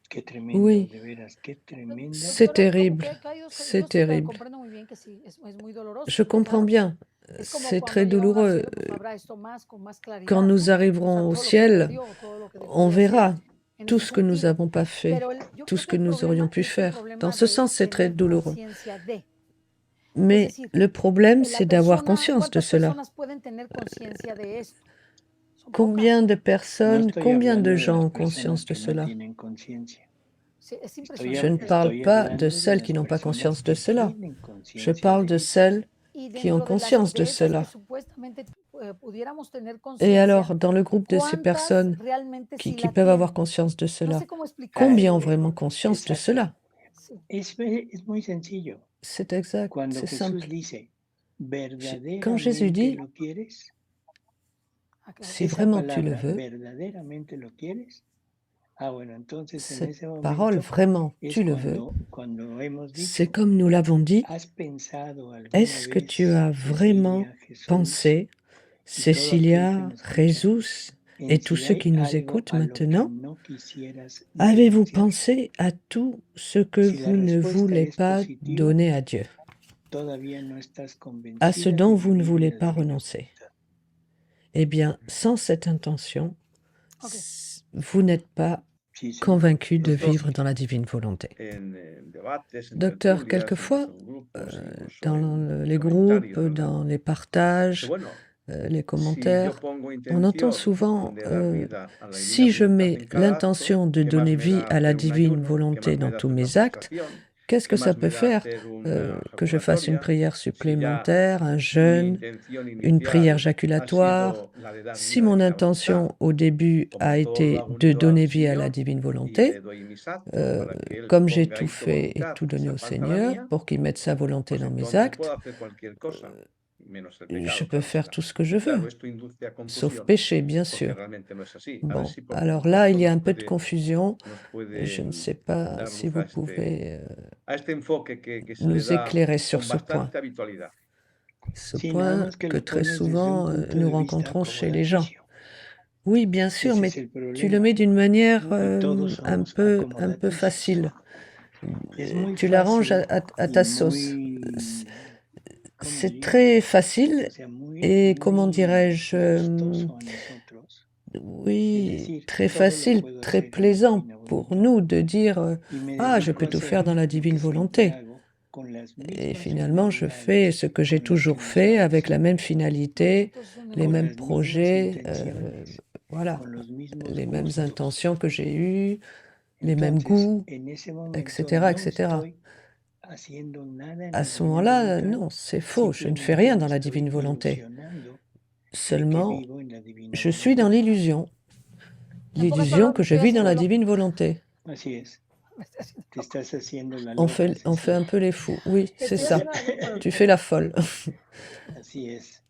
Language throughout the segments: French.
Qué tremendo, Oui, de veras, qué tremendo. c'est Como terrible, que he caído, yo c'est estoy, terrible. comprendo muy bien que sí, es muy doloroso. Je O comprends sea, bien, es como c'est cuando très llegamos al douloureux. cielo, pues habrá esto más, con más Quand claridad, nous ¿no? O sea, arriverons au todo lo que ciel, perdió, todo lo que dejó on de hacer verra en tout ese ce que nous sentido. n'avons pas fait, Yo tout creo ce que que el nous aurions problema pu es el faire. Dans problema ce de sens, c'est très tener douloureux. conciencia de. Es Mais decir, le problème, la c'est d'avoir persona, conscience de ¿cuántas cela. personas pueden tener conciencia de esto? Son Combien pocas. de No personnes, estoy combien de hablando de gens las ont personas conscience de que no cela? tienen conciencia. Sí, es Estoy, Je ne impresionante parle esto. estoy pas de hablando de celles qui las n'ont pas personas conscience de que cela. tienen Je conciencia parle de de ello. celles Y qui ont dentro conscience de de esas que cela. supuestamente pudiéramos tener Et conciencia, alors, dans le groupe de ces ¿cuántas personnes realmente sí qui la peuvent avoir tienen? conscience de No cela, sé cómo combien ont explicártelo. vraiment conscience de Exacto. cela? Sí, Es muy sencillo. C'est exact, Cuando c'est Jesús simple. dice, Quand Jésus ¿verdaderamente dit, lo quieres? ah, claro. si Esa vraiment tu le palabra, veux, ¿verdaderamente lo quieres? Ah, bueno, entonces en cette ese parole, momento vraiment es tu le veux, cuando hemos c'est dicho, comme nous l'avons dit, ¿has pensado alguna est-ce que tu vez, as vraiment Cecilia, Jesús pensé, y todo aquel que Cécilia, nos escucha, Jesús et en tous si ceux hay qui nous algo écoutent a lo que maintenant, no quisieras avez-vous renunciar? pensé à tout ce que Si la vous ne respuesta voulez es pas positiva, donner à Dieu, todavía no estás à ce convencida dont de vous ne vivir en voulez la pas divina renoncer? voluntad. Eh bien, sans cette intention, Ok. vous n'êtes pas Sí, señor. convaincu de Nosotros vivre dans la divine volonté. en debates, en Docteur, tertulias, quelquefois, incluso en grupos, incluso dans les comentarios, groupes, ¿verdad? dans les Dice, partages, bueno, les si commentaires, yo pongo on entend intención souvent, de dar vida a la divina si je voluntad mets en cada acto, l'intention de ¿qué más donner me vie da à la hacer un divine ayuno? ¿Qué volonté más me dans da tous hacer una mes actes, postración? qu'est-ce ¿Qué que ça más peut me da faire hacer una que je fasse une jaculatoria? prière Si ya supplémentaire, un mi jeûne, intención une prière inicial ha jaculatoire? sido la de dar Si vida a mon esa voluntad, intention au début a como todo lo été hago de unido al donner vie à la Señor divine y volonté, le doy mis actos para que Él comme j'ai ponga tout ahí su fait et voluntad tout y se donné au aparta la Seigneur mía, pour qu'il mette sa volonté pues dans mes entonces puedo actes, hacer cualquier cosa, menos el je pecado, peux claro faire está. tout ce que je Y veux, claro, esto induce a sauf confusión, péché, bien porque sûr. realmente no es así. A ver Bon, si por alors là, il contexto y a un peu de confusion. nos Je puede ne sais pas dar si luz vous pouvez a este enfoque que se le nous da éclairer sur con ce point. bastante habitualidad. Ce Sí, nada point más que que lo très pones desde un souvent punto nous de vista rencontrons chez les gens. acomodaticio. Oui, bien sûr, Ese mais es el tu le problema. mets d'une manière Y todos un somos peu acomodaticios. facile. Es muy Tu l'arranges fácil à y ta sauce. muy, ¿cómo C'est digo? très O facile sea, et comment muy dirais-je, gustoso a nosotros el oui, decir, très todo lo facile, puedo très hacer en la plaisant divina pour voluntad. nous de dire Y me ah, je dedico peux a tout faire dans hacer la lo divine que siempre volonté. hago con las Et mismas finalement, je fais finalidades ce que j'ai con las que toujours nos fait avec la abrazamos, même finalité, Entonces, un les con error. mêmes las mismas projets, intenciones, voilà, con los mismos les mêmes gustos. intentions que j'ai eues, les mêmes Entonces, goûts, en ese momento etc., no etc. estoy haciendo nada en À la ce divina moment-là, voluntad, non, c'est faux, je ne fais simplemente rien me dans la estoy divine volonté. ilusionando de que Seulement, vivo en la divina je suis dans voluntad. l'illusion. En pocas L'illusion palabras, que me je estoy vis dans haciendo la loco. divine volonté. Así es, Me estoy haciendo te loco. estás haciendo la On loca, fait un Cecilia. peu les fous. Oui, Me c'est estoy ça. haciendo la loca, Tu doctor. fais la folle. Así es.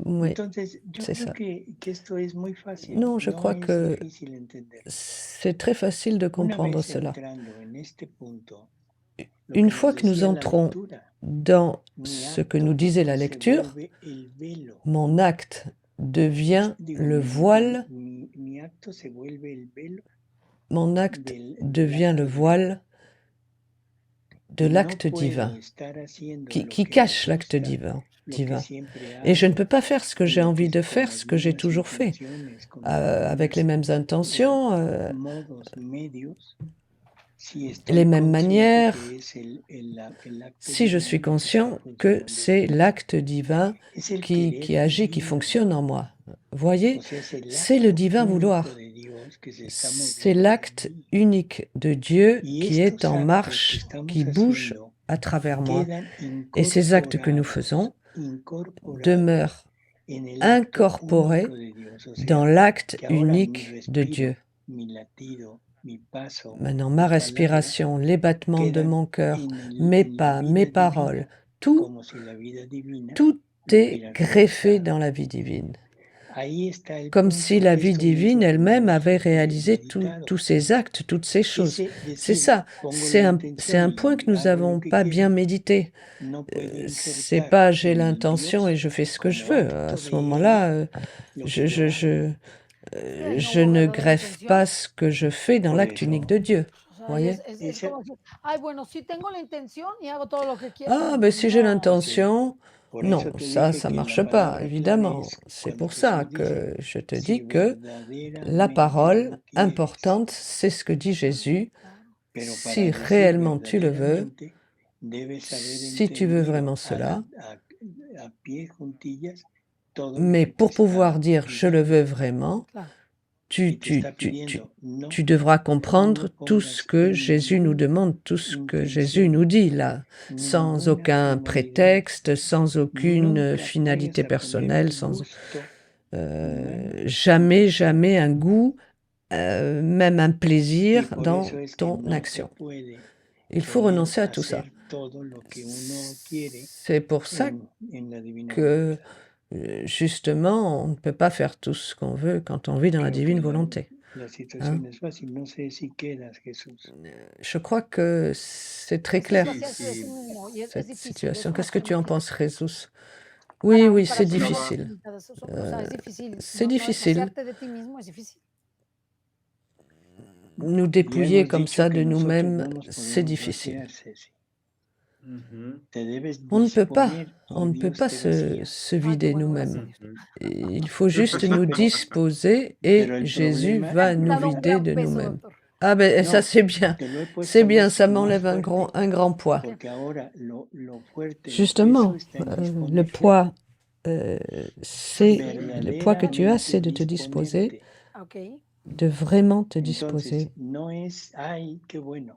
Oui, Entonces, yo c'est creo ça. que esto es muy fácil, Non, je no crois es que difícil entenderlo. c'est très facile de Una comprendre vez cela. entrando en este punto, lo Une que fois nos que nous decía la entrons lectura, dans mi ce que nous acto disait la se lecture, vuelve el velo. mon acte devient Digo, le voile, mi acto se vuelve el velo mon acte del devient le acto divino. voile de Y no l'acte puedo divin, estar haciendo qui lo que me cache l'acte gusta, divin. lo que siempre Et je ne hago, peux pas faire ce que j'ai lo envie que de con faire, las ce que j'ai mismas toujours fait, intenciones, con los avec les mismos mêmes intentions, modos, medios, si les estoy mêmes consciente manières, que es el acto si je divino suis el que está conscient que funcionando c'est en mí. l'acte divin Es el qui querer agit, qui divino. fonctionne en moi. Voyez, O sea, es el c'est le acto divin único vouloir. de Dios que se está C'est moviendo en l'acte mí. unique de Dieu Y qui estos est en actos que marche, estamos qui bouge haciendo à travers moi. quedan Et ces actes que nous faisons incorporados demeurent en el acto incorporés único de Dios. O sea, dans l'acte que ahora mi unique de respiro, Dieu. mi latido, mi paso, Maintenant, mi ma palabra respiration, les battements de quedan mon cœur, en mes la pas, mes vida paroles, divina, tout, como si la vida divina tout lo est hubiera greffé realizado. dans la vie divine. Ahí está el Comme punto. si la vie Esto es divine lo que elle-même hemos avait réalisé meditado. tous ces actes, toutes ces choses. Ese C'est decir, ça, pongo c'est la un intención point que y nous hago n'avons lo que pas bien quiero, médité. no puede C'est insertar pas j'ai en el l'intention Dios et je fais ce que je como veux. À acto ce de Él moment-là, lo que yo hago. no je ne verdadera greffe intención. pas ce que je fais dans Por l'acte unique eso, de Dieu. O sea, Voyez? es esa- como decir, ay, bueno, sí tengo la intención y hago todo lo que quiero. Ah, ben si j'ai No, l'intention, por non, eso te ça, dije ça que la marche pas, palabra clave évidemment. es C'est cuando pour ça Jesús dice, que je te si dis que la verdaderamente parole lo quieres, importante, c'est ce que dit Jésus. claro. pero para Si decir réellement tu le veux, verdaderamente, debes haber si tu veux vraiment entendido cela, a pie juntillas todo lo mais que te pour pouvoir está dire je le diciendo. veux vraiment, Claro. Y tu, te tu, está tu, tu, pidiendo, no, tu devras no comprendre lo tout ce pongas que en Jésus nous ninguna demande, tout ce que Jésus intención, nous dit là, sans ninguna aucun comodidad, prétexte, sans aucune nunca finalité vayas a poner personnelle, un sans gusto jamais, jamais un goût, même un y plaisir por dans eso es que ton no se action. puede Il faut querer renoncer à tout ça. hacer todo lo que uno quiere C'est pour ça en la divina que voluntad. justement, on ne peut pas faire tout ce qu'on veut quand on vit dans la Creo que divine volonté. la situación es fácil. No sé si quedas, Jesús. Je crois que c'est très Es clair, saciarse de sí mismo y es cette difícil, es situation. una Qu'est-ce que tu en extrema penses, Jesus? para- Oui, oui, para c'est ser difficile. infinitas, o sea, es difícil. c'est No, difficile. saciarte de ti mismo es difícil. Nous Ya dépouiller hemos comme dicho ça que de nosotros nous-mêmes, no nos c'est podemos difficile. vaciar, Ceci. Ujú, Te debes On ne peut pas, disponer on o ne peut Dios pas te se, vacía. se Ah, qué vider bueno, nous-mêmes. gracias, Dios. ujú. Il faut juste Sí, nous pero- disposer pero et el Jésus problema va Me ha nous quitado un vider gran de peso, nous-mêmes. doctor. Ah ben ça No, c'est bien, te lo he puesto c'est bien, más- ça más m'enlève fuerte, un grand poids. porque ahora lo fuerte, el Justement, peso está en le disponerte, poids, c'est le poids que tu as, verdaderamente c'est de te disposer, disponerte. Ok. de vraiment te Entonces, disposer. no es, ay, qué bueno.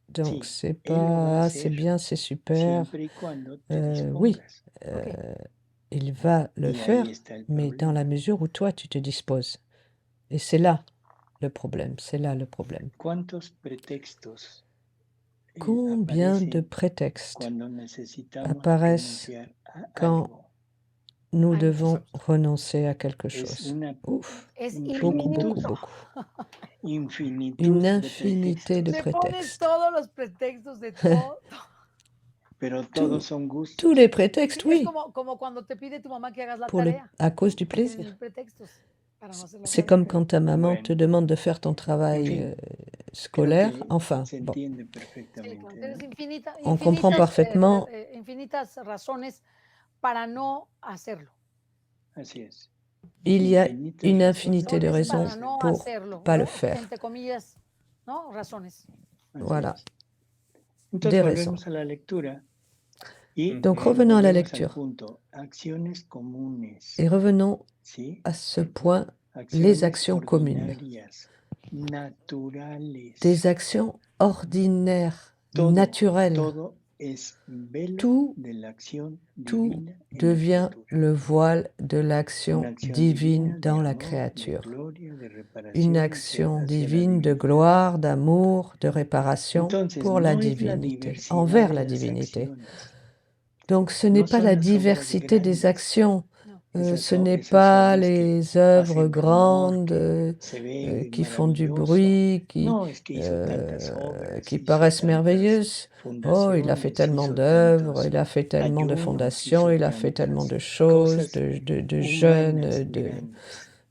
Donc Sí, c'est Él lo va a pas, ah, hacer c'est bien, c'est super. siempre y cuando te Oui, dispongas. Ok. il va le Y faire, ahí está el mais dans la problema. mesure où toi tu te disposes. Et c'est là le problème, c'est là le problème. ¿Cuántos pretextos Combien de aparecen prétextes cuando necesitamos apparaissent renunciar a quand algo? nous Ay, devons renoncer à quelque Es chose? una Ouf, Es beaucoup, infinitud, beaucoup, infinito. beaucoup. infinitud Une de infinité de pretextos, Le pones prétextes. todos los pretextos de todo. pero todos son Tous gustos. les prétextes, Sí, es oui, como cuando te pide tu mamá que hagas la pour le, tarea. à cause du Tienen plaisir. mil pretextos para no hacer la C'est tarea. comme quand ta maman Bueno. te demande de faire ton travail En fin, scolaire. Creo que Enfin, se bon, entiende Sí, perfectamente. cuando tienes ¿no? on comprend parfaitement. infinitas razones para no hacerlo. Así es. Il y a Infinitas une razones infinité de para raisons Para no pour hacerlo. pas le ¿no? faire. Entre comillas, ¿no? Razones. Así Voilà. es. Entonces Des volvemos raisons. a la lectura. Y Donc revenons à la volvemos al lecture punto. Acciones comunes. et revenons ¿Sí? à ce point, les Acciones actions communes. ordinarias, naturales. Des actions ordinaires, Todo, naturelles. todo es vela Tout, de la acción tout divina en la devient criatura. le voile de l'action Una acción divine divina de dans la amor, de créature. gloria, de reparación Une hacia action la divine de divinidad. gloire, d'amour, de réparation Entonces, pour la no es la divinité, diversidad envers de la las divinité. acciones. Donc ce n'est No pas son la las obras diversité des grandes. actions, No. ce Esas n'est esas pas obras que les œuvres hacen amor, grandes que se ve qui font du maravilloso. bruit, No, es que hizo tantas obras, qui hizo paraissent tantas merveilleuses. Oh, il a fait fundaciones, tellement hizo d'œuvres, tantos il a fait tellement de ayunos, fondations, hizo il a fait tellement tantas de choses, cosas de jeûnes, humanas de,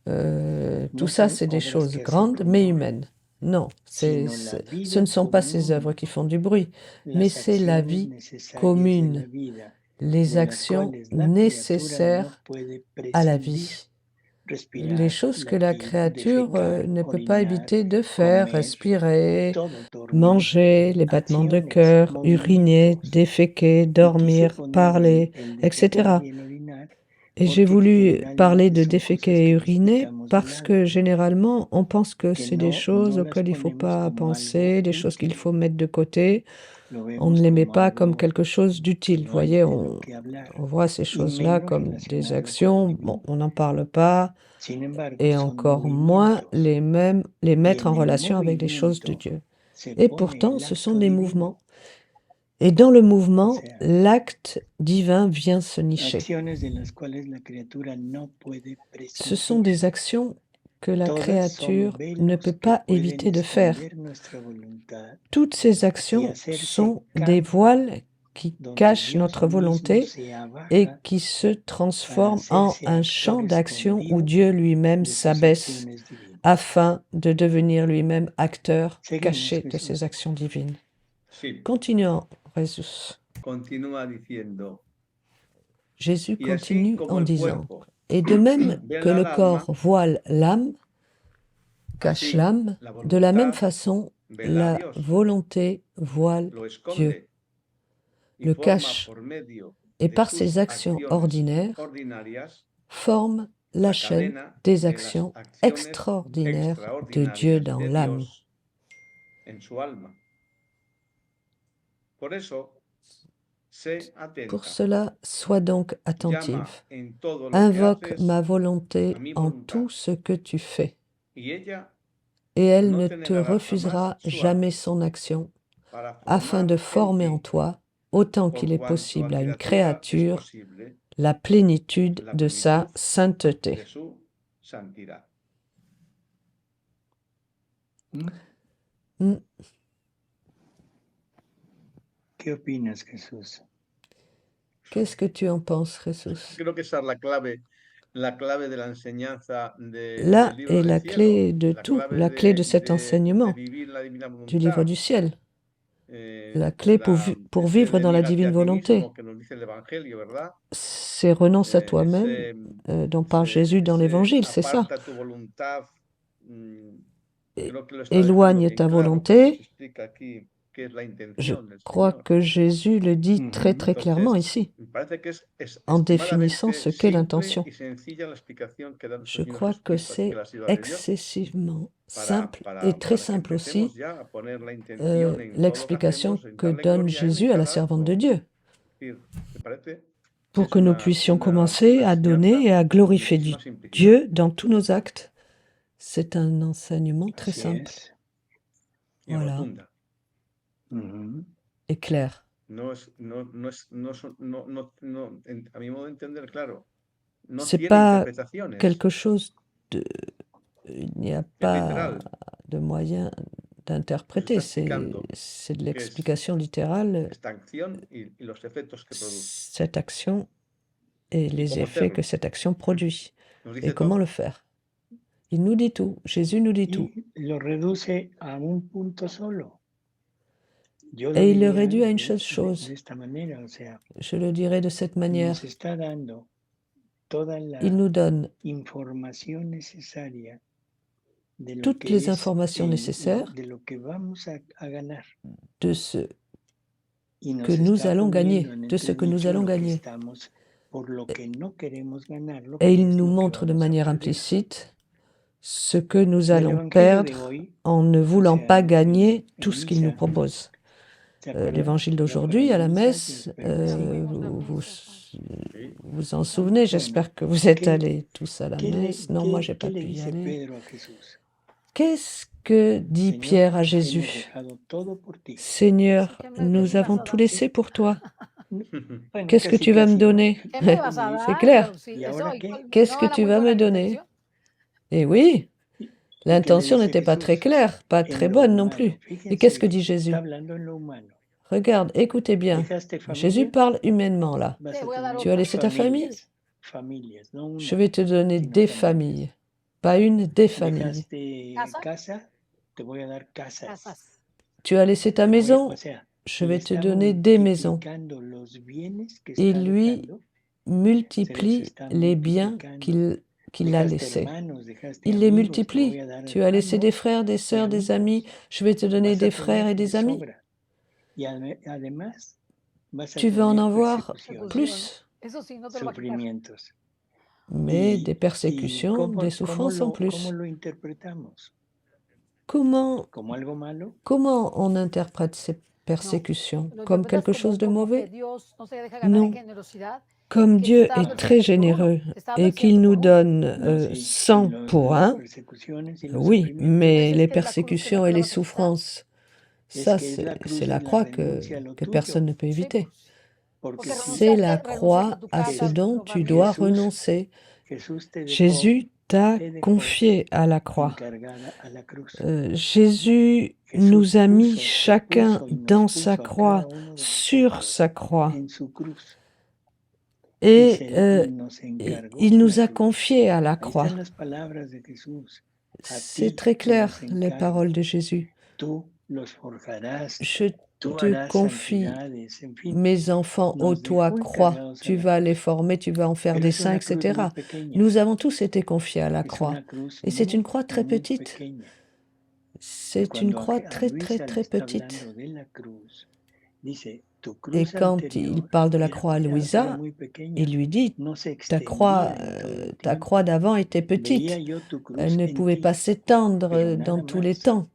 grandes. tout No ça, son c'est des obras choses que hacen grandes, mais rumor, humaines. Non, sino la ce ne vida sont pas ces œuvres común, qui font du bruit, mais las c'est la acciones vie necesarias de la commune, vida, les de las actions cuales la criatura no nécessaires puede à la prescindir. vie. Respirar, Les choses que la latir, créature defecar, ne peut pas orinar, éviter de faire, comer, respirer, todo, dormir, manger, les battements de acciones, cœur, uriner, movimientos. déféquer, Y quise dormir, poner parler, el etc. defecar y el orinar Et j'ai porque voulu parler generalmente de son cosas déféquer et que uriner dejamos de parce lado, que généralement on pense que que c'est des choses no las auxquelles il ne faut ponemos pas como penser, algo des choses qu'il útil, faut mettre de côté. lo On ne vemos les met como pas comme algo quelque chose d'utile. Vous no hay voyez, de lo que hablar, on voit ces y choses-là menos comme des relacionado con lo actions. Bon, divino. on n'en parle pas. Sin embargo, Et son encore moins movimientos, les y mettre en en el relation avec des choses de movimiento Dieu. se Et pone pourtant, el ce sont acto des divino. mouvements. Et dans le O mouvement, sea, l'acte divin vient se nicher. acciones de las cuales la criatura no puede Ce sont prescindir. des actions que la Todas son créature ne velos peut que pas pueden éviter de faire. esconder nuestra voluntad Toutes ces y actions hacerse sont des voiles qui donde cache Dios notre mismo volonté se et abaja qui se para transforme en hacerse un actor champ d'action où escondido Dieu lui-même de sus s'abaisse acciones divinas. afin de devenir lui-même acteur Seguimos, caché de Jesús. ses actions divines. Sí, Continuons, Jésus. continúa diciendo, Jésus y así continue como en el disant, cuerpo et de même vela que le al corps alma, voile l'âme, cache así l'âme, la de la même voluntad façon, vela a la Dios, volonté voile lo Dieu, esconde y le forma cache, por medio et de par sus ses actions acciones ordinaires, ordinarias forme la la chaîne cadena des de las actions acciones extraordinaires de Dieu extraordinarias dans de l'âme. Dios en su alma. Por eso, sé Pour atenta, cela, sois donc llama attentive. en todo lo que Invoque haces ma volonté a mi en voluntad, tout ce que tu fais, y ella et elle no ne te te negará jamás refusera su jamais arte son action, para afin de former formar en en ti, toi, autant por qu'il est cuanto a possible à une criatura es créature, posible la plénitude la de sa plenitud de sainteté. su santidad. ¿Mm? Hmm. ¿Qué opinas, Jesús? Qu'est-ce que tu en penses, Jesús? Creo que esa es la clave de la enseñanza Là del libro est del la cielo, clé de la tout, clave la clé de cet de enseignement vivir la divina du livre voluntad, du ciel, la clé pour ese vivre dans la nenígate divine a ti volonté. mismo que nos dice el Evangelio, ¿verdad? C'est renonce à toi-même dont parle Jésus dans l'Évangile, c'est ça. Aparta tu voluntad, creo que lo está Éloigne dejando ta bien claro, nos volonté. explica aquí qué es la Je intención del crois Señor. que Jésus le dit très très clairement Entonces, ici, me parece que es en définissant extremadamente ce qu'est simple l'intention. y sencilla la explicación que da nuestro Je Señor crois que Jesucristo aquí c'est en la sierva de Dios excessivement para, simple et très para que simple empecemos aussi ya a poner la intención en todo lo que l'explication hacemos, en que darle donne gloria a Él en Jésus à la cada servante acto. de Dieu, Es decir, me parece que pour es que nous puissions commencer una à donner enseñanza et à de glorifier muchísima simplicidad. Dieu dans tous nos actes. C'est un enseignement très Así simple, es. Y voilà, rotunda. Ujú. et clair. No es, no es, no son- no, a mi modo de entender, claro, no C'est tiene pas interpretaciones. quelque chose de... Il n'y a Es pas literal. de moyen d'interpréter, Nos está explicando c'est de qué es l'explication littérale, esta acción y los efectos que produce. cette action et les cómo effets que hacerlo. cette action produit, Nos et dice comment todo. le faire. Il nous dit tout, Jésus nous dit tout, Y lo reduce a un punto solo. Yo et il le diría réduit à une de seule chose. esta manera, o sea, Je le dirai de cette manière, nos está dando toda la il nous donne información necesaria de lo toutes que les es informations nécessaires de lo que vamos a ganar. de ce Y nos que nous está allons gagner, poniendo en de ce que nous entredicho allons lo que gagner. estamos, por lo que no queremos ganar, lo Et que il es nous lo que montre de vamos a manière perder. implicite ce que nous Del allons Evangelio de perdre hoy, en ne voulant sea, pas gagner en tout ce qu'il nous misa, propose. ¿se acuerdan? L'évangile La d'aujourd'hui à la misa, messe, j'espero que sí. vous Sí. vous en souvenez, j'espère que vous êtes ¿Qué- allés tous à la messe. Non, moi j'ai pas ¿Qué le pu y dice aller. Pedro a Jesús? Qu'est-ce que dit Señor, Pierre à hemos Jésus? dejado todo por ti. Seigneur, ¿Qué me nous vas avons a tout dar? laissé pour toi. Bueno, Qu'est-ce que casi, tu vas me casi, ¿no? donner? ¿Qué me vas a C'est dar? clair. Pero sí, ¿Y eso, ahora ¿y qué? cuál- Qu'est-ce no que era tu muy vas buena me la donner? intención? Eh oui, ¿Y qué l'intention le dice n'était pas très Jesús? claire, pas En très lo bonne non humano. plus. Fíjense Et qu'est-ce que bien, dit Jésus? está hablando en lo humano. Regarde, écoutez bien. Dejaste Jésus familia, parle humainement là. vas Te a voy a dar tener Tu as laissé ta famille? familias, no una, Je vais te donner sino des familias. familles. Pas une, des familles. Dejaste ¿Casa? casa, te voy a dar casas. Casas. Tu as laissé ta Te voy a- maison? o sea, Je le vais te está donner des maisons. multiplicando los bienes que Et está lui dejando. multiplie está les biens multiplicando. qu'il a Dejaste laissés. hermanos, dejaste Il les amigos, te voy multiplie. a dar Tu as laissé des hermanos frères, des y sœurs, des amigos. amis. Je vais te donner Vas a des frères tener et de des amis. sobra. Y además vas a Tu veux en tener avoir persecuciones, plus, Eso sí, no te lo va a quitar. sufrimientos. mais Y- des y persécutions, cómo- des cómo souffrances en lo- plus. ¿Cómo lo interpretamos? Comment, ¿Como algo malo? comment on interprète ces persécutions? Lo Comme interpretas quelque chose de como mauvais? que Dios no se deja ganar Non. en generosidad. Comme que Dieu está dando est el très 100 por uno, généreux te está dando et el 100 qu'il nous por uno. donne No, sí, 100 y pour las 1, persecuciones y los oui, sufrimientos. mais Pues les es que es la cruz que persécutions no et te la les vas a quitar. souffrances, Es ça que es la cruz c'est y la la croix renuncia a lo que tuyo. personne ne peut Sí, éviter. pues, Porque porque si C'est renunciaste, la renuncias croix a tu à casa, ce a tu dont tu familia. dois Jesús- renoncer. Jesús te dejó Jésus t'a te dejó confié à la croix. encargada a la cruz. Jésus Jesús nous a mis puso, te chacun puso y nos dans puso sa a croix, cada uno de sur nosotros sa croix, en su cruz. Y et nos et encargó il nous la a cruz. confié à la Ahí croix. están las palabras de Jesús. A C'est ti très te clair, los les encargo. paroles de Jésus. Tú los forjarás, Je tú te harás confie santidades, en fin, mes enfants ô nos toi, dejó croix. encargados a Tu la vas les cruz. former, tu vas en faire Pero des es saints, una cruz muy etc. pequeña. Nous avons tous été confiés à la Es croix. una cruz Et c'est une croix très muy petite. pequeña. Y C'est une cuando croix a très, très, Luisa le très está petite. hablando de la cruz, dice, tu Et cruz quand il anterior parle de la era, croix à era Louisa, muy pequeña, il lui dit, no se ta croix, extendía en todo el ta tiempo. croix d'avant était Veía petite. yo tu cruz Elle ne en pouvait ti, pas s'étendre pero dans nada tous les más. temps.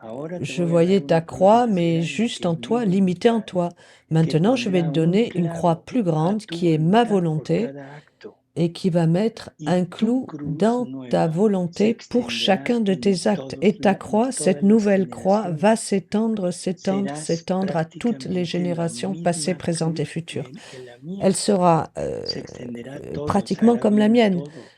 Ahora te Je voy a voyais dar ta una cruz croix, más mais grande, juste que en es mi toi, limitée en voluntad, toi. que Maintenant, je vais pondrá te un donner une croix clavo plus a grande tu qui est ma voluntad por volonté cada acto. et qui va mettre un Y tu clou cruz dans ta nueva se volonté pour extenderá chacun de en tes actes. todos Et ta en croix, todas cette las nouvelle croix, generaciones. va s'étendre, s'étendre, Serás s'étendre à toutes les prácticamente la générations passées, misma présentes et cruz futures. que la mía. Elle sera Se extenderá a todos, pratiquement hará comme la bien a mienne. todos.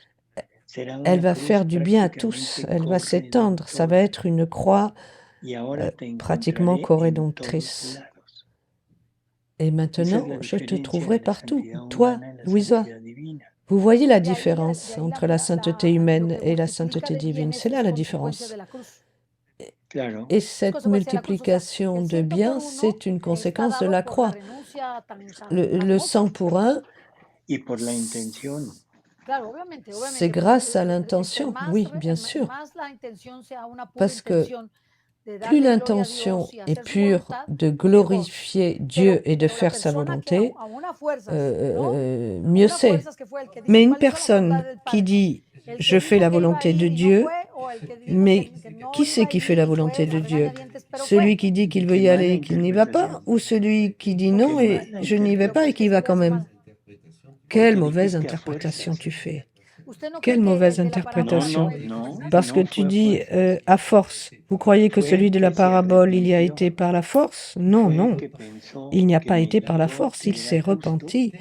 Será Elle una va cruz faire du bien à prácticamente tous. Elle va s'étendre. Ça va corredentora. être une croix Y ahora te pratiquement encontraré en todos corrédentrice. lados. Et Esa es maintenant, la je te diferencia trouverai de la partout. santidad Toi, humana y la Louisa, santidad divina. vous voyez la De ahí, différence de ahí entre la sainteté lo humaine que et la multiplica sainteté de, divine. viene C'est là es la consecuencia différence. de la cruz. Claro. Et Es cette consecuencia de la cruz. O sea, multiplication el de 100 por biens, uno c'est une está conséquence de dado la por la croix. renuncia tan Le famosa. 100 pour 1, Y por la intención. Claro, obviamente, c'est obviamente. grâce à Entre l'intention. más, Oui, bien sûr. más la intención sea una pura Parce que intención de plus darle gloria a l'intention Dios y est hacer su pure voluntad, de mejor. glorifier Dieu et de Pero la faire sa persona que volonté, a una fuerzas, ¿no? A mieux una c'est. fuerzas que fue el que dice Mais une cuál es la voluntad personne del qui Padre. dit El je que fais dijo la que iba a volonté de ir y no Dieu, fue, o el que dijo mais que no qui iba c'est a qui fait ir la y volonté fue de a Dieu? regañadientes, pero Celui fue. qui dit qu'il veut Qué y aller mala et qu'il n'y va pas, interpretación. ou celui qui dit Qué non et mala je n'y vais Pero pas et ¿por qué qui va sería quand así même? mala? Quelle Porque mauvaise dijiste a interprétation fuerzas. tu fais. ¿Usted no cree Quelle que mauvaise el de la parábola interprétation. No, Parce que no tu fue a dis fuerzas. à force. Vous croyez que Fue celui el de la que se parabole, il y a arrepintió. été par la force? Non, Fue el non. que pensó Il n'y a que pas été par la Milagro force. Il era s'est justo repenti.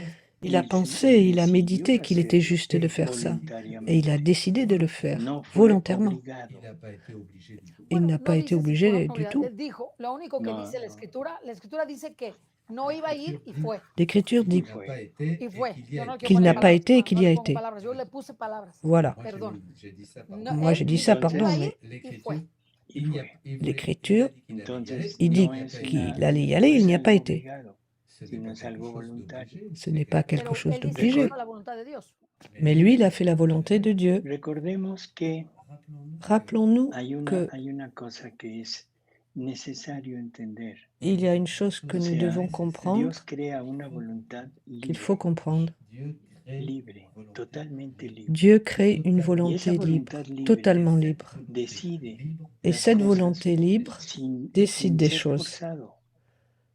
Il a y pensé, il a decidió médité qu'il était hacerlo juste de faire ça. Et il a voluntariamente. décidé de le faire, No fue volontairement. obligado. Il n'a no pas été dice si fue obligé una du obligación. tout. Él dijo, lo único que No, dice no. la escritura dice que no iba a ir y fue. L'Écriture Y dit fue. Y fue. Yo no le quiero qu'il poner n'a pas palabras, été et qu'il no y a le pongo été. palabras, yo le puse palabras. Voilà. Perdón. No, Moi, j'ai él dit ça, dice que iba pardon, a mais ir y fue. Y fue. l'Écriture, Entonces, il dit no es qu'il allait y aller, no il es n'y a pas algo été. obligado, sino es algo voluntario. Ce n'est pas quelque Pero chose él dice que d'obligé. hizo la voluntad de Dios. Mais lui, il a fait la volonté de Dieu. Recordemos que Rappelons-nous hay que una cosa que es necesario entender. il y a une chose que O nous sea, devons comprendre, Dios crea una voluntad qu'il faut libre, comprendre. libre, totalmente libre. Dieu crée une Y esa volonté libre, voluntad libre totalement libre. decide Et las cette cosas volonté libre sin décide des ser choses, forzado.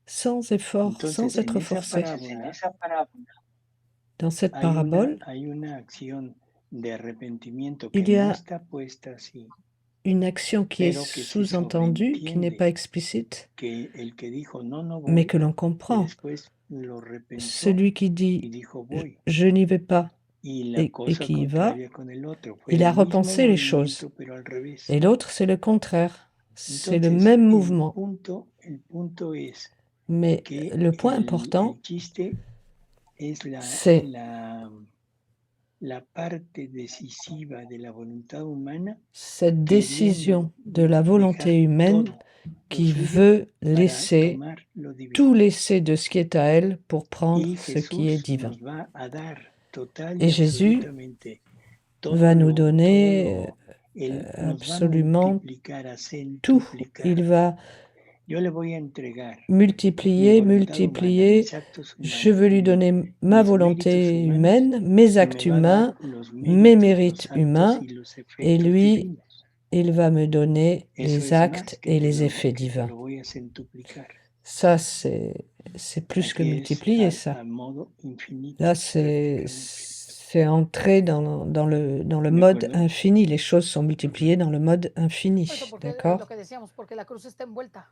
sans effort, sans Entonces, être en esa forcé. parábola Dans cette parabole, hay una acción de arrepentimiento il que y no a está puesta así, une action qui est pero que se sous-entendue, qui n'est sobreentiende pas explicite, que el que dijo no mais voy que l'on y comprend. después lo repensó Celui qui y dit dijo voy. je n'y vais pas Y la et cosa qui y va, contraria con el otro. Fue il a el mismo repensé les choses. movimiento, pero al revés. Et l'autre, c'est le contraire. C'est le Entonces, même mouvement. el punto es Mais que le point important, el chiste es c'est la parte decisiva de la voluntad humana cette décision de la volonté humaine todo qui lo suyo veut para laisser, tomar lo divino. tout laisser de ce qui est à elle pour prendre Y ce qui est Jesús divin. nos va a dar total Et y Jésus absolutamente todo va nous lo, donner él nos va a absolument multiplicar, a tout. centuplicar. Il va Yo le voy a entregar multiplier, mi voluntad humana, multiplier. mis actos Je humanos, veux lui donner ma mis méritos volonté humanos, humaine, mes y actes me va a humains, dar los mes méritos, mérites los actos humains, y los et efectos lui, divinos. il va me donner Eso les es más actes que et te les lo, effets que te divins. lo voy a centuplicar. Ça, c'est plus que Aquí es multiplier, ça. a modo infinito, Là, prácticamente. c'est entrer dans le ¿De mode acuerdo? infini. Les choses sont multipliées dans le mode infini. Por eso, porque lo D'accord? que decíamos, porque la cruz está envuelta.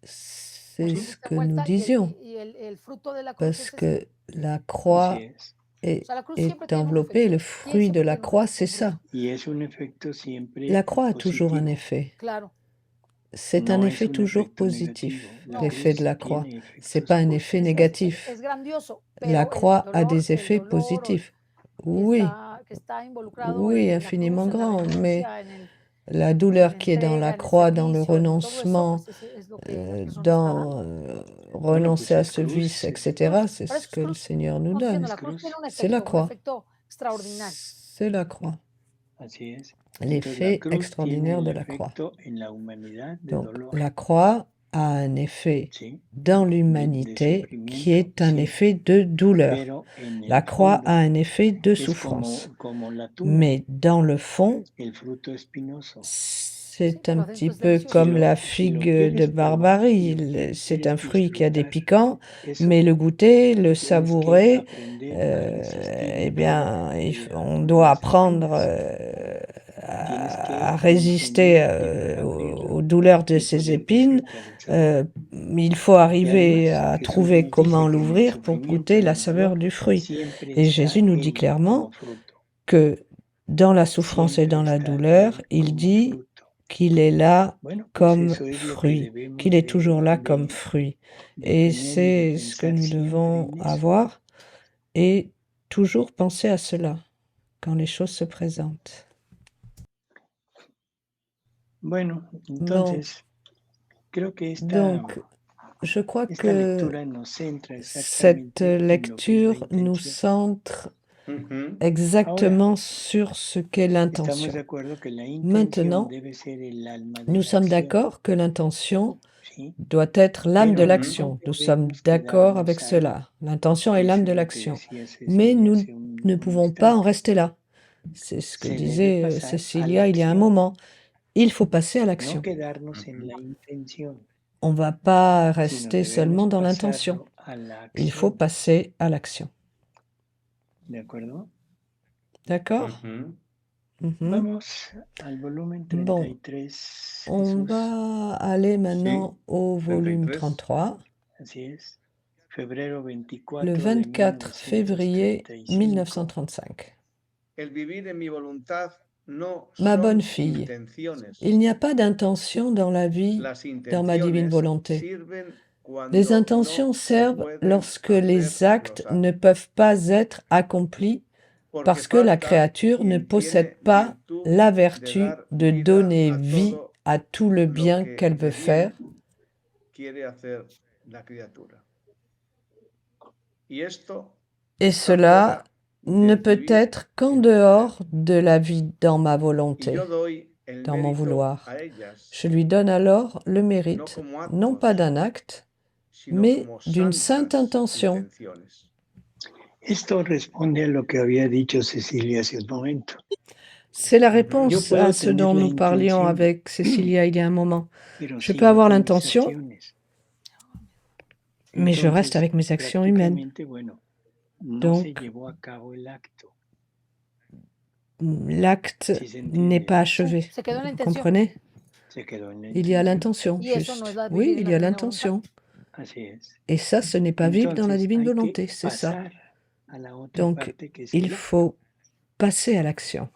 C'est ce que nous disions. Y el fruto de la cruz Parce es este. que la Así croix es. est, O sea, la cruz est siempre tiene un enveloppée. Le efecto. fruit de Siempre la tiene croix, un c'est ça. fruto. Y es un efecto siempre La croix a toujours un positivo. effet. Claro. C'est un No es effet un toujours efecto positif, negativo. La l'effet de cruz la croix. tiene C'est efectos pas un effet positivos. négatif. Es grandioso, La pero croix a des effets el dolor positifs. que Oui, está involucrado oui, en la infiniment cruz, en la grand, mais renuncia, en la en douleur la qui est dans la entrega, en el croix, dans le servicio, en todo eso, renoncement, pues es lo que la persona está dans dando. renoncer à es ce cruz, vice, es etc., Cruz, c'est por eso ce es que le cruz. Seigneur nous Estamos diciendo, donne. la cruz tiene C'est la un croix. efecto extraordinario. C'est la croix. Así es. Entonces la L'effet cruz tiene extraordinaire el de la croix. efecto en la humanidad de Donc, dolor. la croix a un effet ¿Sí? dans De l'humanité qui est sufrimiento, un sí. effet de douleur. Pero en La el croix a fondo un effet de es souffrance. como la tuna, Mais dans le fond, el fruto espinoso. c'est Sí, un pero petit adentro es peu delicioso. comme Si la lo figue de quieres probar, Barbarie. si lo C'est quieres un fruit qui a des disfrutar, piquants, eso mais le goûter, le tienes que savourer, aprender a resistir eh el bien, dolor de on las doit apprendre espinas. Tienes à que résister entender y abrirlo aux douleurs de y ces poder épines. disfrutar el sabor. Il faut arriver además, à Jesús trouver nos comment dice que en el l'ouvrir pour sufrimiento goûter y la el saveur dolor du fruit. siempre Et está Jésus nous dit Él clairement como fruto. que dans la souffrance et Siempre dans la está douleur, Él il como dit fruto. qu'il est là Bueno, pues comme eso es lo que fruit, debemos qu'il est toujours là comme de fruit. de Et tener y de c'est ce que pensar nous siempre devons en eso. avoir et toujours penser à cela quand les choses se présentent. Bueno, Bon, entonces creo que donc je crois esta que lectura nos centra cette exactamente en lo que es la lecture nous intención. centre Ujú. exactement sur ce qu'est Estamos l'intention. de acuerdo que la intención Maintenant, debe ser el alma de nous la sommes acción, d'accord que l'intention ¿sí? doit être l'âme de Pero no l'action. Nous sommes podemos d'accord quedarnos avec ahí. cela. L'intention est l'âme Eso de es lo que l'action. decía Mais Cecilia nous hace ne un pouvons pas en instante. rester là. C'est ce que Se debe disait pasar a Cecilia il y a un l'acción, moment. Il faut passer à no l'action. quedarnos en Ujú. la intención, On ne va pas sino rester seulement debemos dans l'intention. pasarlo a la Il faut acción. passer à l'action. ¿De acuerdo? D'accord? Ujú. Mhm. Vamos al volumen Bon, 33, on Jesús. va aller maintenant au volume 33. 33, Así es. Febrero 24 le de 24 février 1935. 1935. El vivir en mi voluntad no Ma son bonne fille, intenciones. il n'y a pas d'intention dans la vie, Las dans ma divine intenciones volonté. sirven cuando Les no intentions se servent pueden lorsque hacer les actes los ne actos, peuvent pas être accomplis porque parce que la falta créature ne quien possède tiene pas virtud la de vertu dar de vida donner a vie todo à tout le lo bien que qu'elle veut de faire. bien quiere hacer la criatura. Y esto Et está cela fuera ne del peut vivir être qu'en en mi dehors querer. de la vie dans ma Y volonté, yo doy el dans mon mérito vouloir. a ellas, Je lui donne alors le no mérite, como non pas actos, d'un acte, sino mais como d'une sainte santas intention. intenciones. Esto responde a lo que había dicho Cecilia hace un momento. C'est la Ujú. réponse Yo puedo à ce tener dont la nous parlions intención, avec Cécilia il y a un moment. pero Je peux sigo avoir con mis l'intention, acciones. mais je reste Entonces, avec mes actions humaines. prácticamente, bueno, no se Donc, llevó a cabo el acto. l'acte Si se n'est entiende, pas Sí, achevé. se quedó en la Vous intención. comprenez? se quedó en la Il y a intención. l'intention, Y eso no es juste. la Oui, vivir en il la y a divina l'intention. voluntad. Así es. Et ça, ce n'est pas vivre dans la Entonces, divine hay que volonté, c'est ça. pasar a la otra Donc, parte que es il el acto. faut passer à l'action.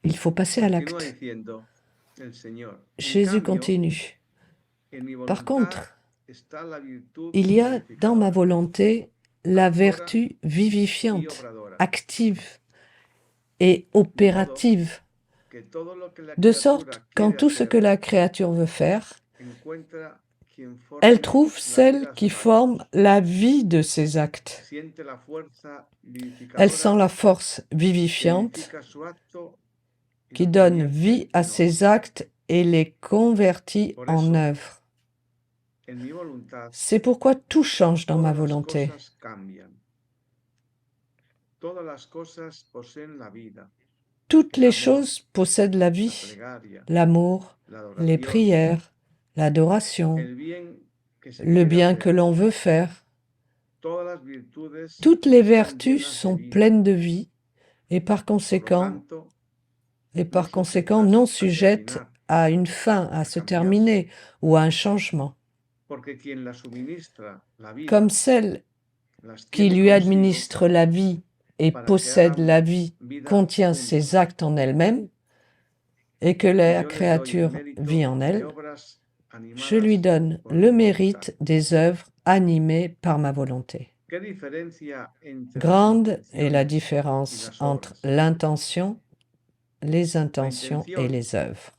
Il faut passer à Continúa l'acte. diciendo el Señor. En Jésus cambio, continue. en mi Par voluntad contre, está la virtud il y a dans ma vivificadora, volonté la actora vertu y vivifiante, obradora, active et de modo opérative, que todo lo que la de criatura sorte qu'en quiere tout ce que hacer la créature veut faire, encuentra quien elle forme trouve la celle vida a qui sus actos. forme la vie de ses actes. Siente la fuerza Elle sent vivificadora la force que vivifiante vivifica su acto y qui lo donne convierte vie à en ses obra. actes et les convertit Por en eso, œuvre. en mi voluntad, C'est pourquoi tout change dans ma todas las volonté. cosas cambian. Todas las cosas poseen la vida, Toutes el les amor, choses possèdent la la vie, plegaria, l'amour, la les adoración, prières, l'adoration, el bien que se le quiere bien que hacer. l'on veut faire. Todas las virtudes Toutes les están vertus llenas de sont vida. pleines de vie et par Por lo conséquent, tanto, no non sujetas a sujettes terminar, à une fin, à a se cambiarse, terminer ou à un changement. porque quien la suministra, la vida, Comme celle las qui tiene lui consigo administre la vie et para que possède haga la vie, vida contient juntos. ses actes en elle-même et que Y la yo le doy créature mérito vit en de elle, obras je lui animadas donne por le mi mérite voluntad. des œuvres animées par ma volonté. ¿Qué diferencia entre las Grande est la intenciones y différence las entre obras? l'intention, les intentions et intention les œuvres.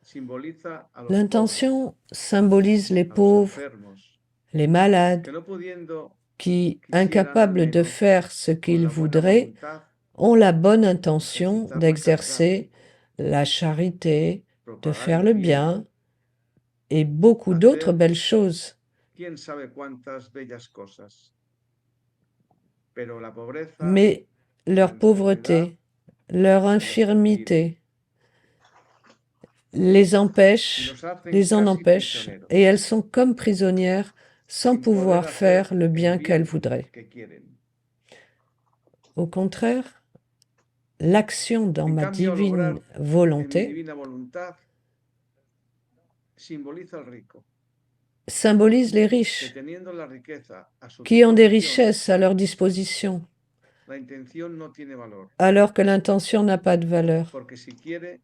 Simboliza a los pobres, L'intention symbolise les a los pauvres, enfermos, les malades, que no pudiendo qui, quisieran al incapables de menos faire ce con qu'ils la buena voudraient, voluntad ont la bonne intention ejercitar la caridad, d'exercer la charité, de propagar faire el le bien, bien et beaucoup d'autres hacer belles choses. quién sabe cuántas bellas cosas. Pero la pobreza, Mais leur la enfermedad, pauvreté, leur les impide infirmité y les empêchent, los hacen les en casi empêchent, prisioneros, et elles sont comme prisonnières sans sin poder pouvoir hacer faire le el bien qu'elles bien voudraient. que quieren. Au contraire, l'action dans En ma cambio, divine lograr en mi volonté divina voluntad simboliza al rico, symbolise les que riches, teniendo la riqueza a su qui ont des disposición, richesses à leur disposition, la intención no tiene valor, alors que l'intention n'a pas de valeur. porque si quiere,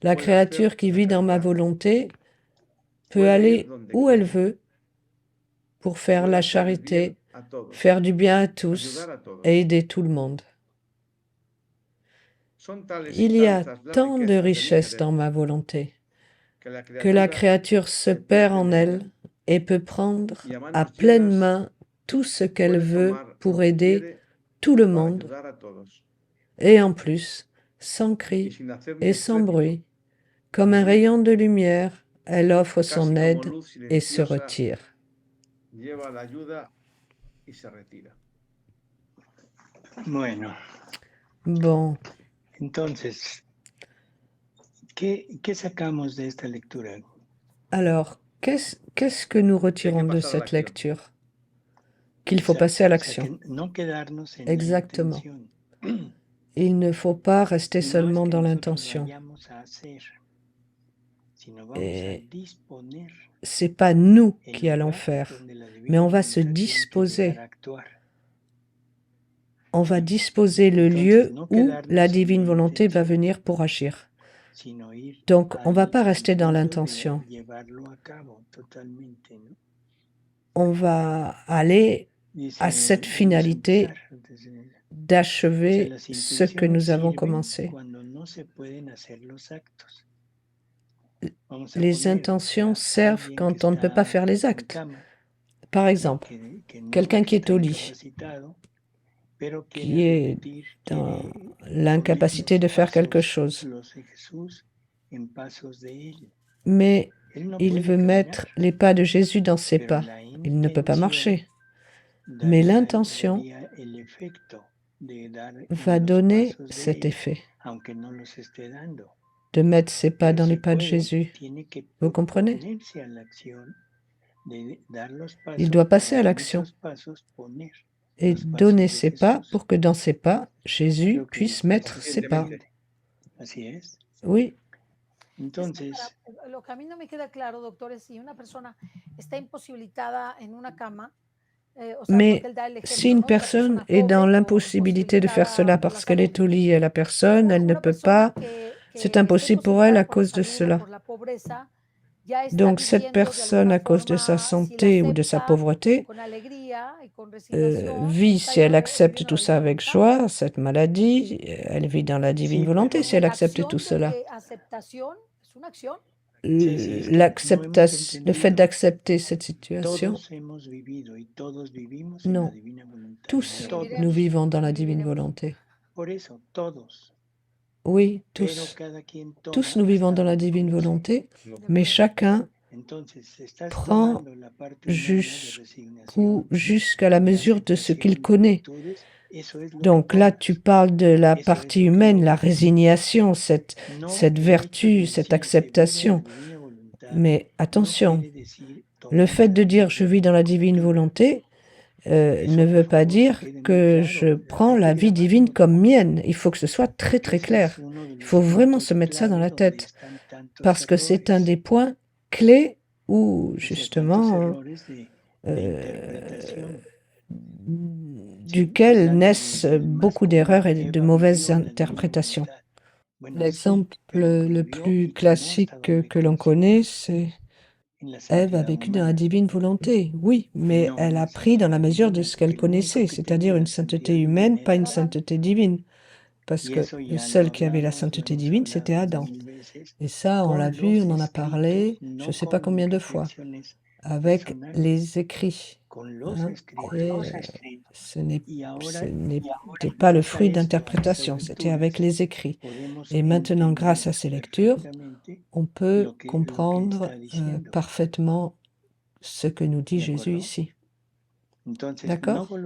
La puede créature hacer qui la vit dans ma caridad, volonté peut puede ir aller donde où elle quiere, veut pour faire puede la hacer el bien charité, a todos, faire du bien à tous ayudar a todos. et aider tout le monde. Son tales Il y y a tantas las tant de riquezas de mi richesses dans querer ma volonté que la que la criatura créature se se perd pierde en en elle ella et peut prendre y a à manos pleine llenas main tout ce qu'elle puede veut tomar pour lo que aider quiere tout le para monde, ayudar a todos et en plus, sans y cri sin hacer ni et sans desprecio, bruit, comme un ilumina, rayon de lumière, elle offre casi son como aide luz et se silenciosa, retire. lleva la ayuda y se retira. Bueno, Bon, entonces, ¿qué sacamos de esta lectura? alors, qu'est-ce que nous Que hay que retirons de pasar a la cette acción. lecture? Qu'il faut Exacto, passer à o sea, l'action. que no quedarnos en la Exactement. intención. Il ne faut pas rester No es seulement que dans nosotros l'intention. vayamos a hacer, sino vamos a Et disponer c'est pas nous el qui allons lugar faire, donde la mais divina on va se voluntad tiene que disposer. llegar a actuar. On va disposer le Entonces, lieu no où quedarnos la en divine la volonté va intención, venir pour agir. sino ir Donc, on va al pas rester dans punto de l'intention. llevarlo a cabo totalmente, ¿no? On va aller à Dice, cette vamos a finalité empezar. Entonces, o sea, d'achever las ce que intenciones nous avons sirven commencé. cuando no se pueden hacer los actos. Vamos a Les poner, o intentions sea, servent alguien que quand on ne peut pas está faire les en actes. cama, Par y exemple, que no quelqu'un qui est está au lit, incapacitado, pero qui quiere est repetir, dans quiere l'incapacité poner de los faire quelque pasos, chose, los de Jesús en pasos de él. mais Él no il puede veut caminar, mettre les pas de Jésus dans ses pero pas. la Il ne peut pas intención marcher. Mais l'intention daría el efecto de dar va los donner pasos de cet él, effet, aunque no los esté dando. de mettre ses pas Pero dans si les pas de puede, Jésus. tiene que Vous comprenez? ponerse a la acción de dar los pasos Il doit passer para à en l'action esos pasos poner et los pasos donner de ses pas Jesús. pour que dans ses pas, Jésus Creo que puisse es mettre ses pas. Suficientemente. Así es. Oui, Entonces, Lo que a mí no me queda claro, doctor, es si una persona está imposibilitada en una cama, o sea, mais porque él da el si ejemplo, une ¿no? De la personne persona est dans pobre o l'impossibilité de faire cela imposibilitada por la parce qu'elle salud. est au lit et la personne, elle ne Una peut persona pas, que c'est esté impossible pour elle imposibilitada à por la cause de salud o cela. por la pobreza, ya está Donc cette viviendo de personne, alguna à cause de sa forma, si la santé ou de sa acepta pauvreté, con alegría y con resignación, vit, está si elle accepte viviendo tout la ça divina avec voluntad. joie, cette maladie, elle vit dans la divine sí, volonté si pero elle La accepte tout acción cela. de aceptación es una acción. sí, es que no hemos Le fait entendido. d'accepter cette situation, Todos hemos vivido y todos vivimos en la non. divina voluntad. Tous Todos. nous vivons dans la Y divine viviremos. volonté. Por eso, todos. Oui, Pero tous. cada quien toma Tous nous vivons dans la hasta divine donde volonté, No. mais chacun Entonces, estás prend tomando la parte humana de resignación, jusqu'à la de mesure de ce qu'il aceptación de connaît. virtudes, eso es lo Donc que là, tomas. tu parles de la Eso es partie lo que humaine, la logras. résignation, cette No cette el hecho vertu, de cette decir se vive en acceptation. la divina voluntad Mais no attention, quiere decir le tomar fait de la dire je vida vis dans la como divine tú. volonté Eso, ne por veut pas favor, que dire quede muy que claro. je prends Hay la que vie divine grabarlo, comme mienne. Il faut que ce soit très porque très ese clair. es uno de Il los faut vraiment puntos se mettre ça dans clave la donde tête están tantos parce que c'est un errores. des points clés où O sea, tantos justement errores de interpretación. duquel naissent beaucoup d'erreurs et de mauvaises interprétations. L'exemple le plus classique que l'on connaît, c'est Ève a vécu dans la divine volonté. Oui, mais elle a pris dans la mesure de ce qu'elle connaissait, c'est-à-dire une sainteté humaine, pas une sainteté divine. Parce que le seul qui avait la sainteté divine, c'était Adam. Et ça, on l'a vu, on en a parlé, je ne sais pas combien de fois, avec les écrits. Hein, et ce n'était pas le fruit d'interprétation, c'était avec les écrits. Et maintenant, grâce à ces lectures, on peut comprendre parfaitement ce que nous dit Jésus ici. D'accord?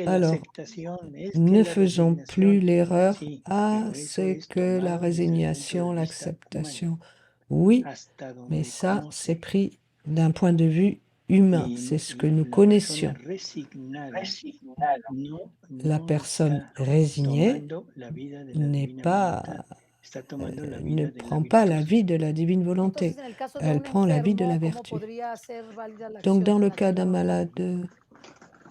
Alors, ne faisons plus l'erreur, c'est que la résignation, l'acceptation. Oui, mais ça, c'est pris d'un point de vue humain, c'est ce que nous connaissions. La personne résignée ne prend pas la vie de la divine volonté, elle prend la vie de la vertu. Donc, dans le cas d'un malade,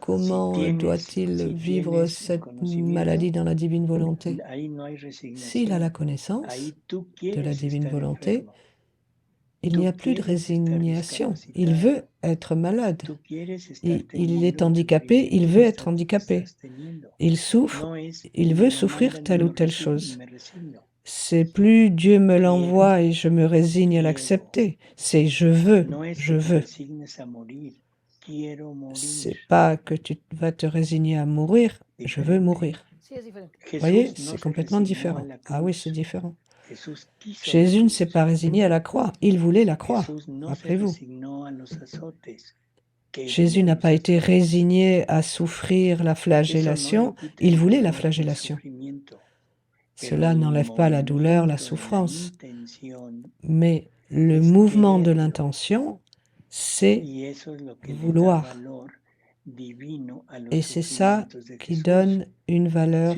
comment doit-il vivre cette maladie dans la divine volonté? S'il a la connaissance de la divine volonté, il n'y a plus de résignation. Il veut être malade. Il est handicapé, il veut être handicapé. Il souffre, il veut souffrir telle ou telle chose. C'est plus Dieu me l'envoie et je me résigne à l'accepter. C'est je veux, je veux. C'est pas que tu vas te résigner à mourir, je veux mourir. Vous voyez, c'est complètement différent. Ah oui, c'est différent. Jésus ne s'est pas résigné à la croix, il voulait la croix, rappelez-vous. Jésus n'a pas été résigné à souffrir la flagellation, il voulait la flagellation. Cela n'enlève pas la douleur, la souffrance, mais le mouvement de l'intention, c'est vouloir. Et c'est ça qui donne une valeur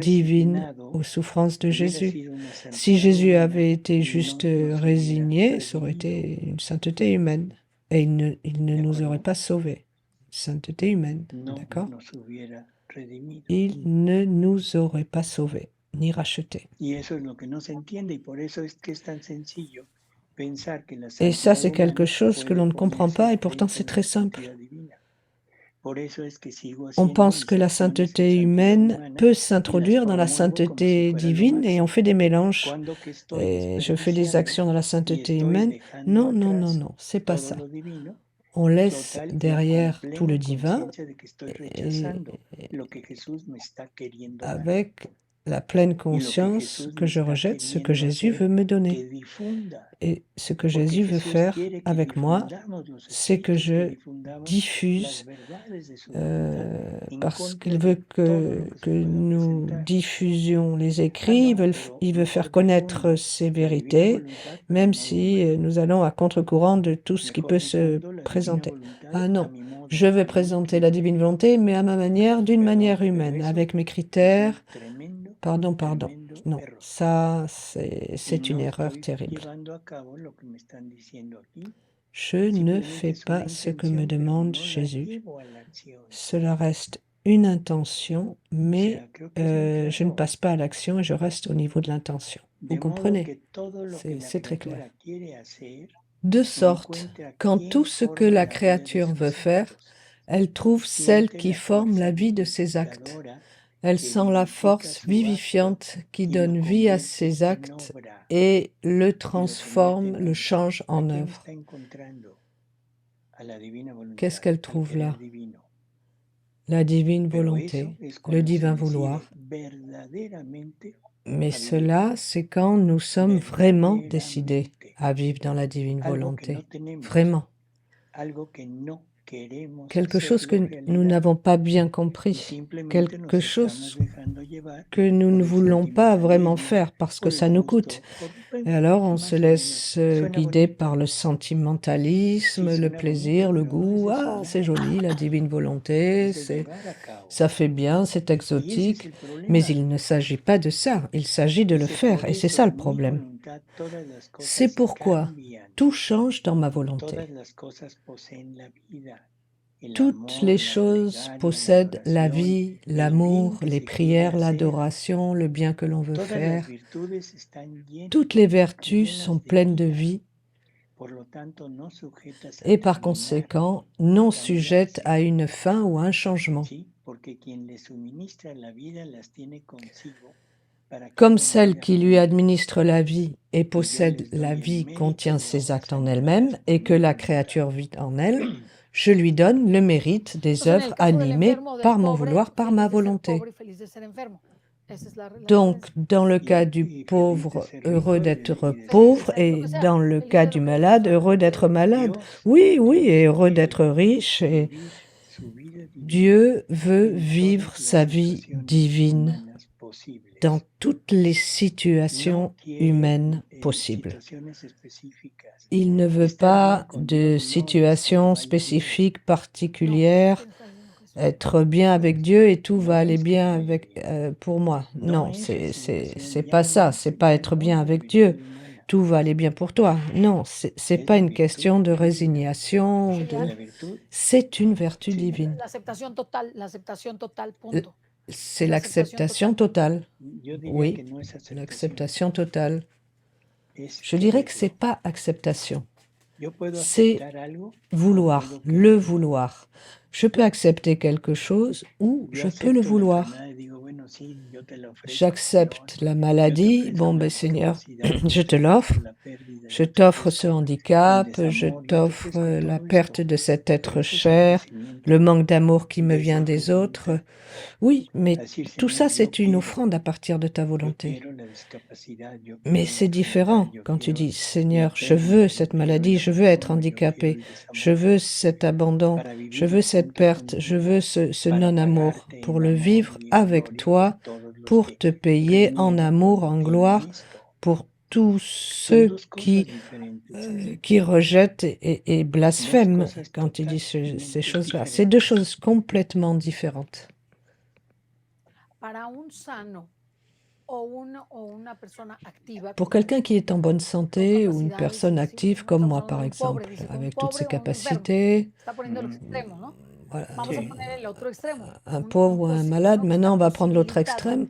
divine aux souffrances de Jésus. Si Jésus avait été juste résigné, ça aurait été une sainteté humaine. Et il ne nous aurait pas sauvés. Sainteté humaine, d'accord? Il ne nous aurait pas sauvés, ni rachetés. Et ça, c'est quelque chose que l'on ne comprend pas, et pourtant c'est très simple. On pense que la sainteté humaine peut s'introduire dans la sainteté divine et on fait des mélanges. Et je fais des actions dans la sainteté humaine. Non, non, non, non, c'est pas ça. On laisse derrière tout le divin et avec la pleine conscience que je rejette ce que Jésus veut me donner. Et ce que Jésus veut faire avec moi, c'est que je diffuse, parce qu'il veut que nous diffusions les écrits, il veut faire connaître ses vérités, même si nous allons à contre-courant de tout ce qui peut se présenter. Ah non, je vais présenter la divine volonté, mais à ma manière, d'une manière humaine, avec mes critères. Pardon. Non, ça, c'est une erreur terrible. Je ne fais pas ce que me demande Jésus. Cela reste une intention, mais je ne passe pas à l'action et je reste au niveau de l'intention. Vous comprenez? C'est très clair. De sorte, quand tout ce que la créature veut faire, elle trouve celle qui forme la vie de ses actes. Elle sent la force vivifiante qui donne vie à ses actes et le transforme, le change en œuvre. Qu'est-ce qu'elle trouve là? La divine volonté, le divin vouloir. Mais cela, c'est quand nous sommes vraiment décidés à vivre dans la divine volonté. Vraiment. Quelque chose que nous n'avons pas bien compris, quelque chose que nous ne voulons pas vraiment faire parce que ça nous coûte, Et alors on se laisse guider par le sentimentalisme, le plaisir, le goût. Ah, c'est joli, la divine volonté, ça fait bien, c'est exotique. Mais il ne s'agit pas de ça, il s'agit de le faire, et c'est ça le problème. C'est pourquoi tout change dans ma volonté. Toutes les choses possèdent la vie, l'amour, les prières, l'adoration, le bien que l'on veut faire. Toutes les vertus sont pleines de vie et par conséquent non sujettes à une fin ou à un changement. Comme celle qui lui administre la vie et possède la vie contient ses actes en elle-même et que la créature vit en elle, je lui donne le mérite des œuvres animées par mon vouloir, par ma volonté. Donc, dans le cas du pauvre, heureux d'être pauvre, et dans le cas du malade, heureux d'être malade. Oui, oui, et heureux d'être riche. Et Dieu veut vivre sa vie divine dans toutes les situations humaines possibles. Il ne veut pas de situation spécifique, particulière, être bien avec Dieu et tout va aller bien avec, pour moi. Non, c'est pas ça, c'est pas être bien avec Dieu, tout va aller bien pour toi. Non, c'est pas une question de résignation, c'est une vertu divine. C'est l'acceptation totale. Oui, l'acceptation totale. Je dirais que c'est pas acceptation, c'est vouloir, le vouloir. Je peux accepter quelque chose ou je peux le vouloir. J'accepte la maladie, bon ben Seigneur, je te l'offre, je t'offre ce handicap, je t'offre la perte de cet être cher, le manque d'amour qui me vient des autres. Oui, mais tout ça c'est une offrande à partir de ta volonté. Mais c'est différent quand tu dis, Seigneur, je veux cette maladie, je veux être handicapé, je veux cet abandon, je veux cette perte, je veux ce non-amour pour le vivre avec toi, pour te payer en amour, en gloire, pour tous ceux qui rejettent et blasphèment quand tu dis ces choses-là. C'est deux choses complètement différentes. Pour quelqu'un qui est en bonne santé ou une personne active comme moi par exemple, avec toutes ses capacités, voilà, un pauvre ou un malade, maintenant on va prendre l'autre extrême,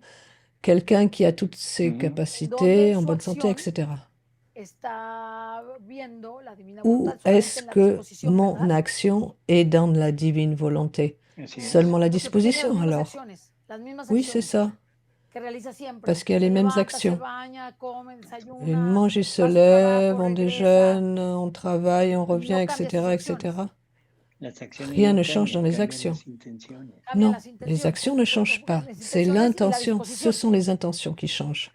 quelqu'un qui a toutes ses capacités, en bonne santé, etc. Où est-ce que mon action est dans la divine volonté? Seulement la disposition alors? Oui, c'est ça. Parce qu'il y a les mêmes actions. Il mange, il se lève, on déjeune, on travaille, on revient, etc., etc. Rien ne change dans les actions. Non, les actions ne changent pas. C'est l'intention, ce sont les intentions qui changent.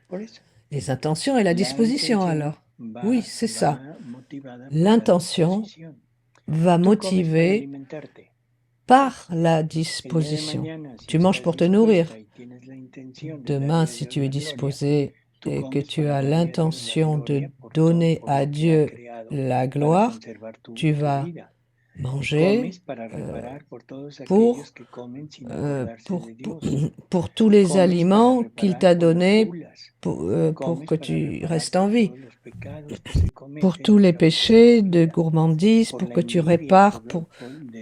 Les intentions et la disposition alors. Oui, c'est ça. L'intention va motiver par la disposition. Tu manges pour te nourrir. Demain, si tu es disposé et que tu as l'intention de donner à Dieu la gloire, tu vas manger pour tous les aliments qu'il t'a donnés pour que tu restes en vie, pour tous les péchés de gourmandise, pour que tu répares,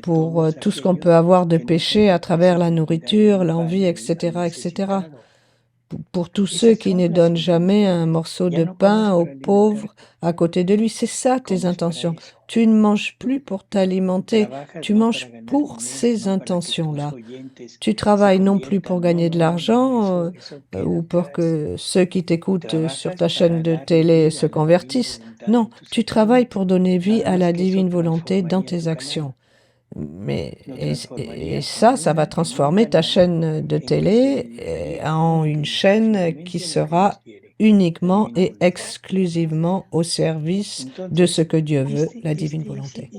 pour tout ce qu'on peut avoir de péché à travers la nourriture, l'envie, etc., etc. Pour tous ceux qui ne donnent jamais un morceau de pain aux pauvres à côté de lui. C'est ça tes intentions. Tu ne manges plus pour t'alimenter, tu manges pour ces intentions-là. Tu travailles non plus pour gagner de l'argent ou pour que ceux qui t'écoutent sur ta chaîne de télé se convertissent. Non, tu travailles pour donner vie à la divine volonté dans tes actions. Et ça va transformer ta chaîne de télé en une chaîne qui sera uniquement et exclusivement au service de ce que Dieu veut, la divine volonté.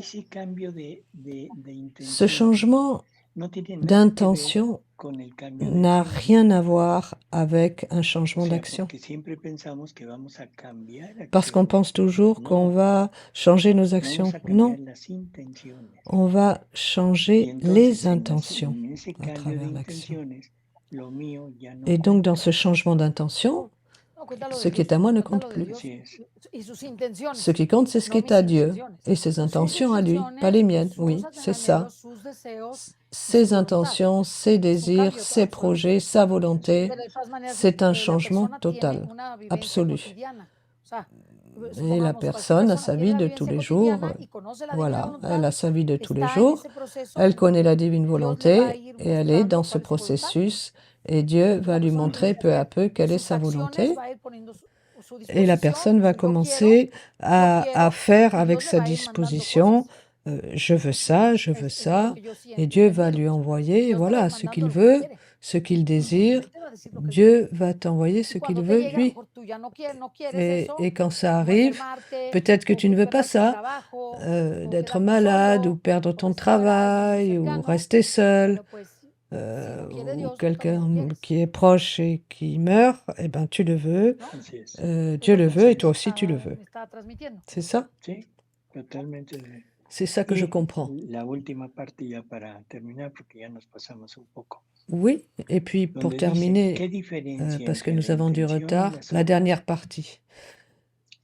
Ce changement d'intention con el cambio de n'a acción. rien à voir avec un O changement sea, d'action. porque siempre pensamos que vamos a cambiar Parce qu'on acciones. pense toujours qu'on No, va changer nos vamos actions. a Non, cambiar las intenciones. on va Y changer entonces les intentions en ese à cambio de travers l'action. intenciones, lo mío ya no Et donc, dans cuenta. ce changement d'intention, No, cuéntalo ce de qui est Dios, à moi ne compte cuéntalo de plus. Dios Así es. y sus intenciones, Ce qui compte, c'est ce no qui est mis à Dieu intenciones. et ses Sus intentions à lui, pas les intenciones, miennes. sus Oui, c'est ça. anhelos, sus deseos y su Ses voluntad. intentions, ses Es un désirs, cambio ses absoluto. projets, sa volonté, Pero de todas maneras, c'est un la changement persona tiene total, una vivencia absolu. cotidiana. O sea, Et la supongamos, cualquier personne a persona sa tiene vie la de vivencia tous les jours. cotidiana y conoce la divina Voilà, voluntad, elle a sa vie de tous les está en jours. ese proceso Elle en connaît donde la divine Dios le va a volonté ir et elle est mostrando dans ce cuál es su voluntad. processus et Dieu va La lui persona montrer empieza a peu à ver peu quelle est sus sa acciones, volonté va a ir poniendo su et la disposición, personne va yo quiero, commencer à quiero, faire y avec Dios le sa va a ir mandando disposition, cosas. je veux Así ça, es. je veux Es lo ça, que yo et siempre he Dieu va entendido. lui envoyer, Dios te va a voilà, ir ce mandando qu'il lo que Él veut, quiere. ce qu'il désire. Él te va a decir lo que Él Dieu va t'envoyer Y ce qu'il cuando te veut, llegue, a lo lui. mejor tú ya no quieres eso, Et quand ça como arrive, enfermarte, peut-être que o tu ne veux pas perderte tu ça, trabajo, o d'être quedarte malade ou solo, perdre o ton desamparado con un travail ou cercano. rester seul, Bueno, pues si lo quiere ou Dios, tú también lo quelqu'un quieres, qui est proche et qui meurt, eh ben tu le veux, ¿no? Así es. Dieu Es le lo que veut et Jesús toi aussi tu le veux. me está transmitiendo. C'est ça? Sí, totalmente. C'est ça que je Y comprends. la última parte ya para terminar, porque ya nos pasamos un poco. Oui, et puis pour Donde dice, terminer, ¿qué diferencia parce que entre nous la avons du intención y retard, las la obras? dernière partie.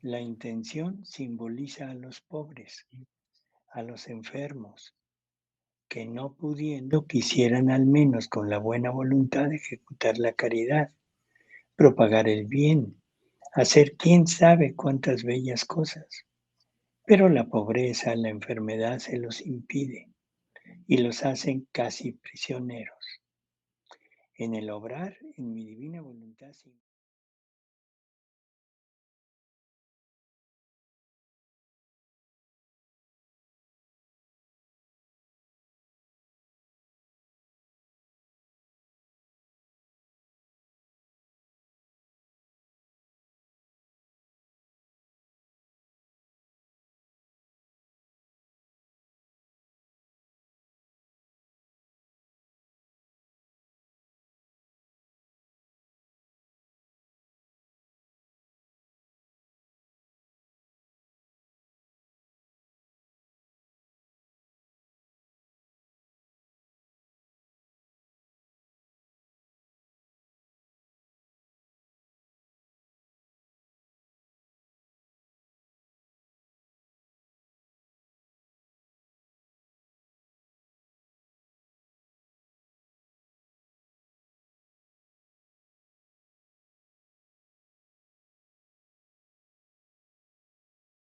La intención simboliza a los pobres, a los enfermos, que no pudiendo quisieran al menos con la buena voluntad ejecutar la caridad, propagar el bien, hacer quién sabe cuántas bellas cosas. Pero la pobreza, la enfermedad se los impide y los hacen casi prisioneros. En el obrar, en mi divina voluntad.